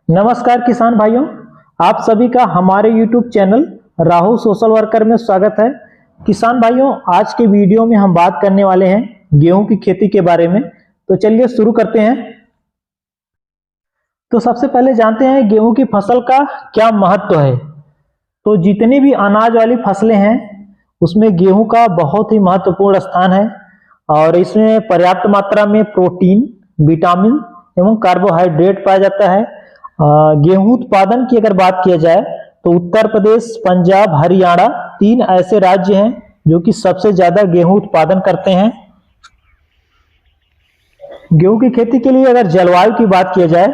नमस्कार किसान भाइयों, आप सभी का हमारे YouTube channel Rahul social worker में स्वागत है। किसान भाइयों, आज के वीडियो में हम बात करने वाले हैं गेहूं की खेती के बारे में। तो चलिए शुरू करते हैं। तो सबसे पहले जानते हैं गेहूं की फसल का क्या महत्व है। तो जितनी भी अनाज वाली फसलें हैं उसमें गेहूं का बहुत ही महत्वपूर्ण स्थान है और इसमें पर्याप्त मात्रा में प्रोटीन, विटामिन एवं कार्बोहाइड्रेट पाया जाता है। गेहूं उत्पादन की अगर बात किया जाए तो उत्तर प्रदेश, पंजाब, हरियाणा 3 ऐसे राज्य हैं जो कि सबसे ज्यादा गेहूं उत्पादन करते हैं। गेहूं की खेती के लिए अगर जलवायु की बात किया जाए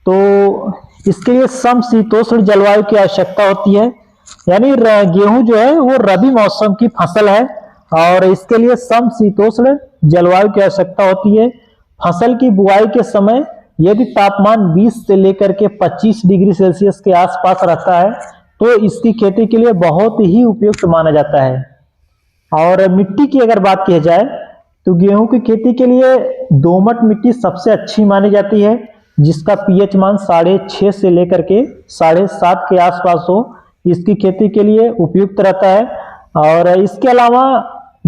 तो इसके लिए समशीतोष्ण जलवायु की आवश्यकता होती है। यानी गेहूं जो है वो रबी मौसम की फसल है और इसके लिए समशीतोष्ण जलवायु की आवश्यकता होती है। फसल की बुआई के समय यदि तापमान 20 से लेकर के 25 डिग्री सेल्सियस के आसपास रहता है तो इसकी खेती के लिए बहुत ही उपयुक्त माना जाता है। और मिट्टी की अगर बात की जाए तो गेहूं की खेती के लिए दोमट मिट्टी सबसे अच्छी मानी जाती है, जिसका पीएच मान 6.5 से लेकर के 7.5 के आसपास हो, इसकी खेती के लिए उपयुक्त रहता है। और इसके अलावा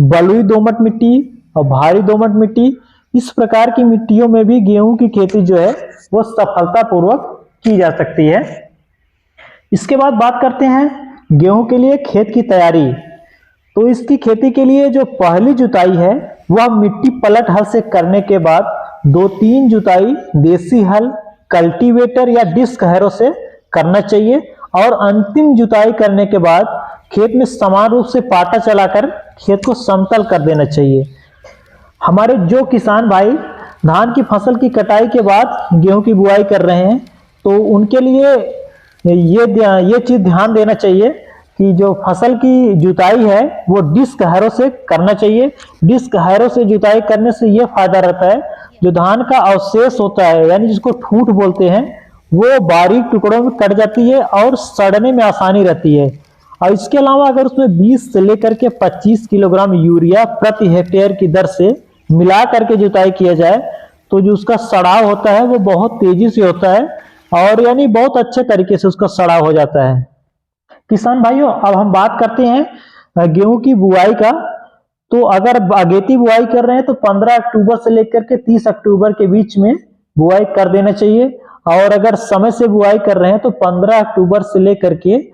बलुई दोमट मिट्टी और भारी दोमट मिट्टी, इस प्रकार की मिट्टियों में भी गेहूं की खेती जो है वो सफलतापूर्वक की जा सकती है। इसके बाद बात करते हैं गेहूं के लिए खेत की तैयारी। तो इसकी खेती के लिए जो पहली जुताई है वह मिट्टी पलट हल से करने के बाद 2-3 जुताई देसी हल, कल्टीवेटर या डिस्क हैरो से करना चाहिए और अंतिम जुताई करने के बाद खेत में समान रूप से पाटा चलाकर खेत को समतल कर देना चाहिए। हमारे जो किसान भाई धान की फसल की कटाई के बाद गेहूं की बुआई कर रहे हैं तो उनके लिए ये चीज ध्यान देना चाहिए कि जो फसल की जुताई है वो डिस्क हैरो से करना चाहिए। डिस्क हैरो से जुताई करने से ये फायदा रहता है, जो धान का अवशेष होता है यानी जिसको ठूंठ बोलते हैं, वो बारीक टुकड़ों में कट जाती है और सड़ने में आसानी रहती है। और इसके अलावा अगर उसमें 20 से लेकर के 25 किलोग्राम यूरिया प्रति हेक्टेयर की दर से मिला करके जुताई किया जाए तो जो उसका सड़ाव होता है वो बहुत तेजी से होता है और यानी बहुत अच्छे तरीके से उसका सड़ाव हो जाता है। किसान भाइयों, अब हम बात करते हैं गेहूं की बुआई का। तो अगर अगेती बुआई कर रहे हैं तो 15 अक्टूबर से लेकर के 30 अक्टूबर के बीच में बुआई कर देना चाहिए और अगर समय से बुआई कर रहे हैं तो 15 अक्टूबर से लेकर के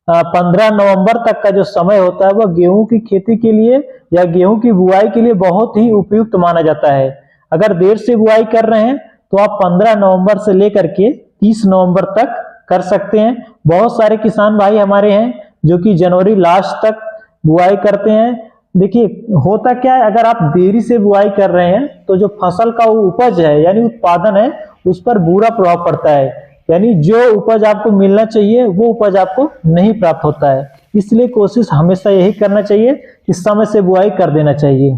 15 नवंबर तक का जो समय होता है वह गेहूं की खेती के लिए या गेहूं की बुआई के लिए बहुत ही उपयुक्त माना जाता है। अगर देर से बुआई कर रहे हैं तो आप 15 नवंबर से लेकर के 30 नवंबर तक कर सकते हैं। बहुत सारे किसान भाई हमारे हैं जो कि जनवरी लास्ट तक बुआई करते हैं। देखिए होता क्या है, अगर आप देरी से बुआई कर रहे हैं तो जो फसल का उपज है यानी उत्पादन है उस पर बुरा प्रभाव पड़ता है, यानी जो उपज आपको मिलना चाहिए वो उपज आपको नहीं प्राप्त होता है। इसलिए कोशिश हमेशा यही करना चाहिए कि समय से बुआई कर देना चाहिए।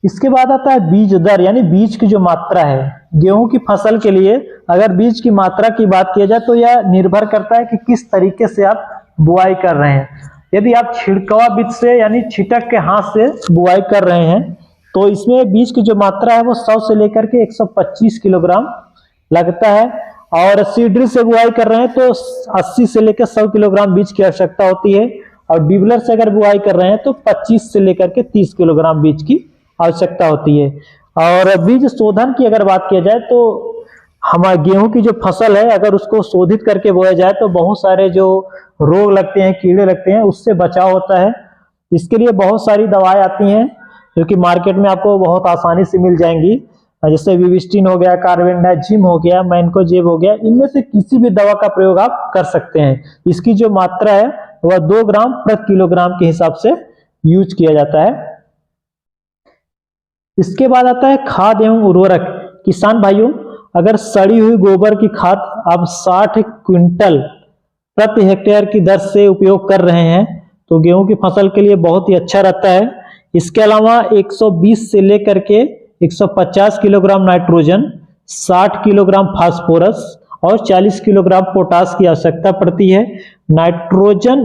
इसके बाद आता है बीज दर, यानी बीज की जो मात्रा है गेहूं की फसल के लिए। अगर बीज की मात्रा की बात की जाए तो यह निर्भर करता है कि किस तरीके से आप बुआई कर रहे हैं। यदि आप छिड़कवा बीज से यानी छिटक के हाथ से बुआई कर रहे हैं तो इसमें बीज की जो मात्रा है वो 100 से लेकर के 125 किलोग्राम लगता है और सीडर से बुआई कर रहे हैं तो 80 से लेकर 100 किलोग्राम बीज की आवश्यकता होती है और डिबलर से अगर बुआई कर रहे हैं तो 25 से लेकर के 30 किलोग्राम बीज की आवश्यकता होती है। और बीज शोधन की अगर बात किया जाए तो हमारे गेहूं की जो फसल है अगर उसको शोधित करके बोया जाए तो बहुत सारे जो रोग लगते हैं, कीड़े लगते हैं, उससे बचाव होता है। इसके लिए बहुत सारी दवाएं आती हैं जो कि मार्केट में आपको बहुत आसानी से मिल जाएंगी, जैसे विविस्टिन हो गया, कार्बेंडाजिम हो गया, मैंकोजेब हो गया। इनमें से किसी भी दवा का प्रयोग आप कर सकते हैं। इसकी जो मात्रा है वह 2 ग्राम प्रति किलोग्राम के हिसाब से यूज किया जाता है। इसके बाद आता है खाद एवं उर्वरक। किसान भाइयों, अगर सड़ी हुई गोबर की खाद आप 60 क्विंटल प्रति हेक्टेयर की दर से उपयोग कर रहे हैं तो गेहूं की फसल के लिए बहुत ही अच्छा रहता है। इसके अलावा 120 से लेकर के 150 किलोग्राम नाइट्रोजन, 60 किलोग्राम फास्फोरस और 40 किलोग्राम पोटास की आवश्यकता पड़ती है। नाइट्रोजन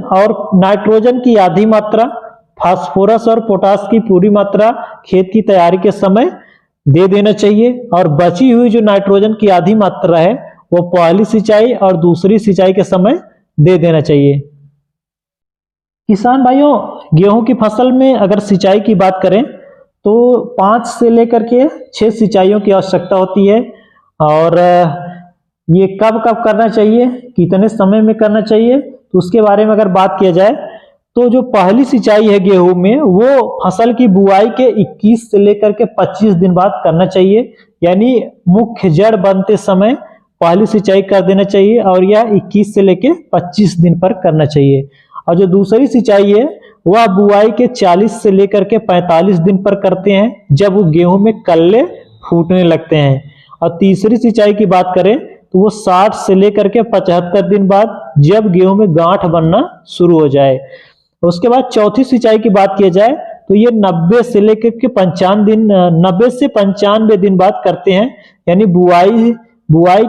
की आधी मात्रा, फास्फोरस और पोटास की पूरी मात्रा खेत की तैयारी के समय दे देना चाहिए और बची हुई जो नाइट्रोजन की आधी मात्रा है वो पहली सिंचाई और दूसरी सिंचाई के समय दे देना चाहिए। किसान भाइयों, गेहूं की फसल में अगर सिंचाई की बात करें तो 5 से लेकर के 6 सिंचाइयों की आवश्यकता होती है। और ये कब कब करना चाहिए, कितने समय में करना चाहिए, तो उसके बारे में अगर बात किया जाए तो जो पहली सिंचाई है गेहूं में, वो फसल की बुआई के 21 से लेकर के 25 दिन बाद करना चाहिए। यानी मुख्य जड़ बनते समय पहली सिंचाई कर देना चाहिए और यह 21 से लेकर 25 दिन पर करना चाहिए। और जो दूसरी सिंचाई है वह बुआई के 40 से लेकर के 45 दिन पर करते हैं, जब वो गेहूं में कल्ले फूटने लगते हैं। और तीसरी सिंचाई की बात करें तो वो 60 से लेकर के 75 दिन बाद, जब गेहूं में गांठ बनना शुरू हो जाए। उसके बाद चौथी सिंचाई की बात किया जाए तो ये 90 से लेकर के 95 दिन 90 से 95 दिन बाद करते हैं। यानी बुआई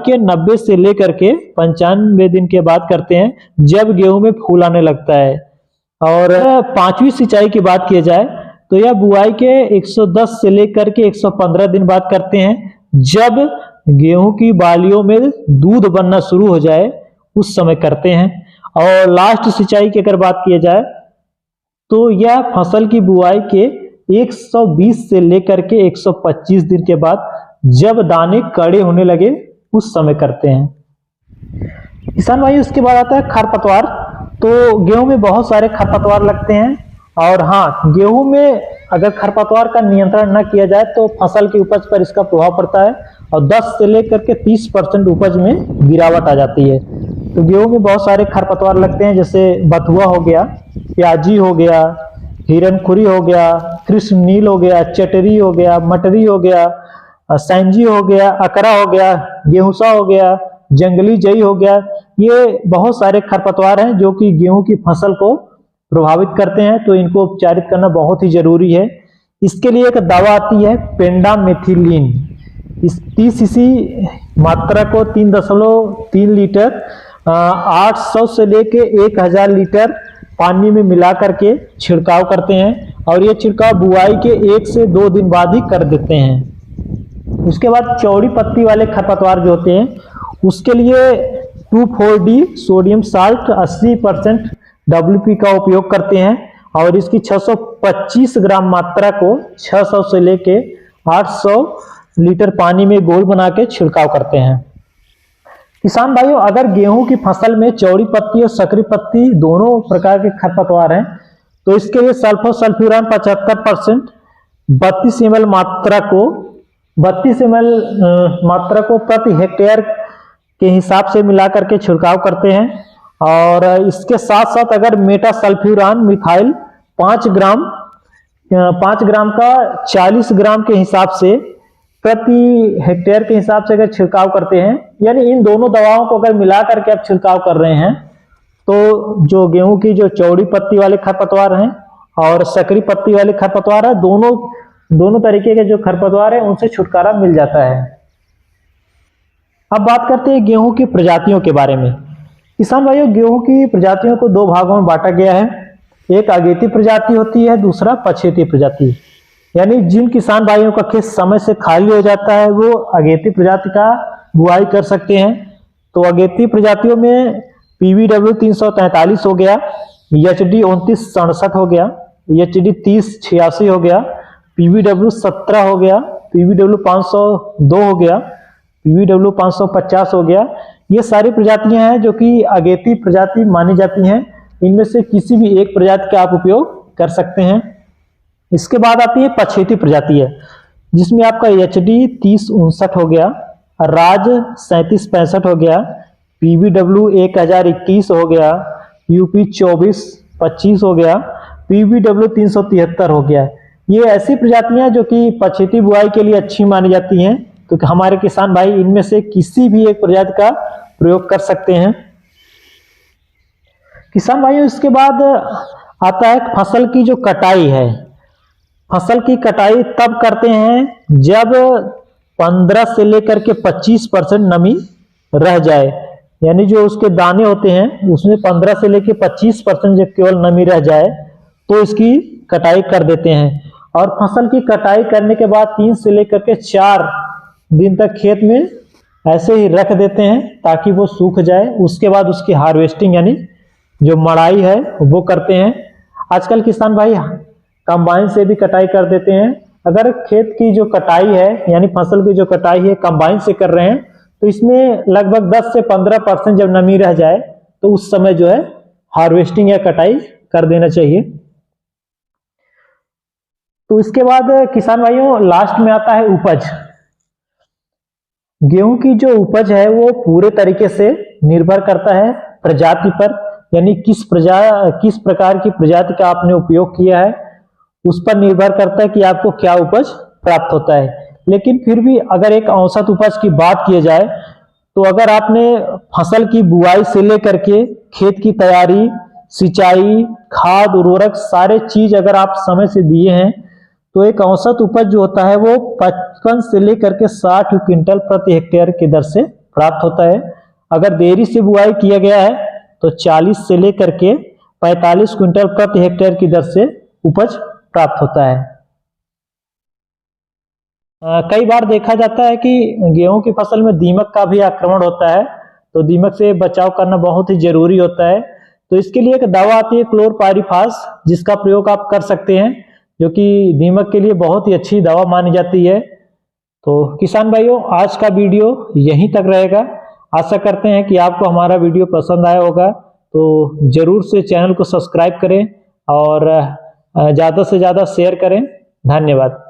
के 90 से लेकर के 95 दिन के बाद करते हैं, जब गेहूं में फूल आने लगता है। और पांचवी सिंचाई की बात किया जाए तो यह बुआई के 110 से लेकर के 115 दिन बाद करते हैं, जब गेहूं की बालियों में दूध बनना शुरू हो जाए, उस समय करते हैं। और लास्ट सिंचाई की अगर बात किया जाए तो यह फसल की बुआई के 120 से लेकर के 125 दिन के बाद, जब दाने कड़े होने लगे, उस समय करते हैं। किसान भाई, उसके बाद आता है खरपतवार। तो गेहूं में बहुत सारे खरपतवार लगते हैं और हाँ, गेहूं में अगर खरपतवार का नियंत्रण न किया जाए तो फसल की उपज पर इसका प्रभाव पड़ता है और 10 से लेकर के 30% उपज में गिरावट आ जाती है। तो गेहूं में बहुत सारे खरपतवार लगते हैं, जैसे बथुआ हो गया, प्याजी हो गया, हिरनखुरी हो गया, कृष्ण नील हो गया, चटरी हो गया, मटरी हो गया, सैंजी हो गया, अकरा हो गया, गेहूंसा हो गया, जंगली जई हो गया। ये बहुत सारे खरपतवार हैं जो कि गेहूं की फसल को प्रभावित करते हैं, तो इनको उपचारित करना बहुत ही जरूरी है। इसके लिए एक दवा आती है पेंडामेथिलीन। इस 30 सीसी मात्रा को 3.3 लीटर 800 से लेके 1000 लीटर पानी में मिला करके छिड़काव करते हैं और ये छिड़काव बुआई के 1 से 2 दिन बाद ही कर देते हैं। उसके बाद चौड़ी पत्ती वाले खरपतवार जो होते हैं, उसके लिए 2,4-D सोडियम साल्ट 80% WP का उपयोग करते हैं और इसकी 625 ग्राम मात्रा को 600 से लेके 800 लीटर पानी में घोल बना के छिड़काव करते हैं। किसान भाइयों, अगर गेहूं की फसल में चौड़ी पत्ती और सकरी पत्ती दोनों प्रकार के खरपतवार हैं तो इसके लिए सल्फोसल्फ्यूरान 75% 32 ml मात्रा को प्रति हेक्टेयर के हिसाब से मिला करके छिड़काव करते हैं। और इसके साथ साथ अगर मेटासल्फ्यूरान मिथाइल 5 ग्राम का 40 ग्राम के हिसाब से प्रति हेक्टेयर के हिसाब से अगर छिड़काव करते हैं, यानी इन दोनों दवाओं को अगर मिला करके आप छिड़काव कर रहे हैं, तो जो गेहूं की जो चौड़ी पत्ती वाले खरपतवार हैं और सकरी पत्ती वाले खरपतवार है, दोनों तरीके के जो खरपतवार है उनसे छुटकारा मिल जाता है। अब बात करते हैं गेहूं की प्रजातियों के बारे में। किसान भाइयों, गेहूं की प्रजातियों को 2 भागों में बांटा गया है। एक अगेती प्रजाति होती है, दूसरा पछेती प्रजाति। यानी जिन किसान भाइयों का खेत समय से खाली हो जाता है वो अगेती प्रजाति का बुआई कर सकते हैं। तो अगेती प्रजातियों में PVW 343 हो गया, HD 2967 हो गया, HD 3086 हो गया, PVW 17 हो गया, PVW 502 हो गया, PVW 550 हो गया। ये सारी प्रजातियां हैं जो कि अगेती प्रजाति मानी जाती हैं। इनमें से किसी भी एक प्रजाति का आप उपयोग कर सकते हैं। इसके बाद आती है पछेती प्रजाति है, जिसमें आपका HD 3059 हो गया, राज 3765 हो गया, PVW 1021 हो गया, UP 2425 हो गया, PVW 373 हो गया। ये ऐसी प्रजातियां जो कि पछेती बुआई के लिए अच्छी मानी जाती हैं, तो हमारे किसान भाई इनमें से किसी भी एक प्रजाति का प्रयोग कर सकते हैं। किसान भाइयों, इसके बाद आता है फसल की जो कटाई है। फसल की कटाई तब करते हैं जब 15 से लेकर के 25% नमी रह जाए, यानी जो उसके दाने होते हैं उसमें 15 से लेकर 25% जब केवल नमी रह जाए तो इसकी कटाई कर देते हैं। और फसल की कटाई करने के बाद 3 से लेकर के 4 दिन तक खेत में ऐसे ही रख देते हैं ताकि वो सूख जाए। उसके बाद उसकी हार्वेस्टिंग यानी जो मड़ाई है वो करते हैं। आजकल किसान भाई कंबाइन से भी कटाई कर देते हैं। अगर खेत की जो कटाई है यानी फसल की जो कटाई है कंबाइन से कर रहे हैं तो इसमें लगभग 10 से 15% जब नमी रह जाए तो उस समय जो है हार्वेस्टिंग या कटाई कर देना चाहिए। तो इसके बाद किसान भाइयों लास्ट में आता है उपज। गेहूं की जो उपज है वो पूरे तरीके से निर्भर करता है प्रजाति पर, यानी किस प्रकार की प्रजाति का आपने उपयोग किया है उस पर निर्भर करता है कि आपको क्या उपज प्राप्त होता है। लेकिन फिर भी अगर एक औसत उपज की बात की जाए तो अगर आपने फसल की बुआई से लेकर के खेत की तैयारी, सिंचाई, खाद, उर्वरक सारे चीज अगर आप समय से दिए हैं तो एक औसत उपज जो होता है वो 55 से लेकर के 60 क्विंटल प्रति हेक्टेयर की दर से प्राप्त होता है। अगर देरी से बुआई किया गया है तो 40 से लेकर के 45 क्विंटल प्रति हेक्टेयर की दर से उपज प्राप्त होता है। कई बार देखा जाता है कि गेहूं की फसल में दीमक का भी आक्रमण होता है, तो दीमक से बचाव करना बहुत ही जरूरी होता है। तो इसके लिए एक दवा आती है क्लोरपाइरीफास, जिसका प्रयोग आप कर सकते हैं, जो कि दीमक के लिए बहुत ही अच्छी दवा मानी जाती है। तो किसान भाइयों आज का वीडियो यहीं तक रहेगा। आशा करते हैं कि आपको हमारा वीडियो पसंद आया होगा, तो जरूर से चैनल को सब्सक्राइब करें और ज़्यादा से ज़्यादा शेयर करें। धन्यवाद।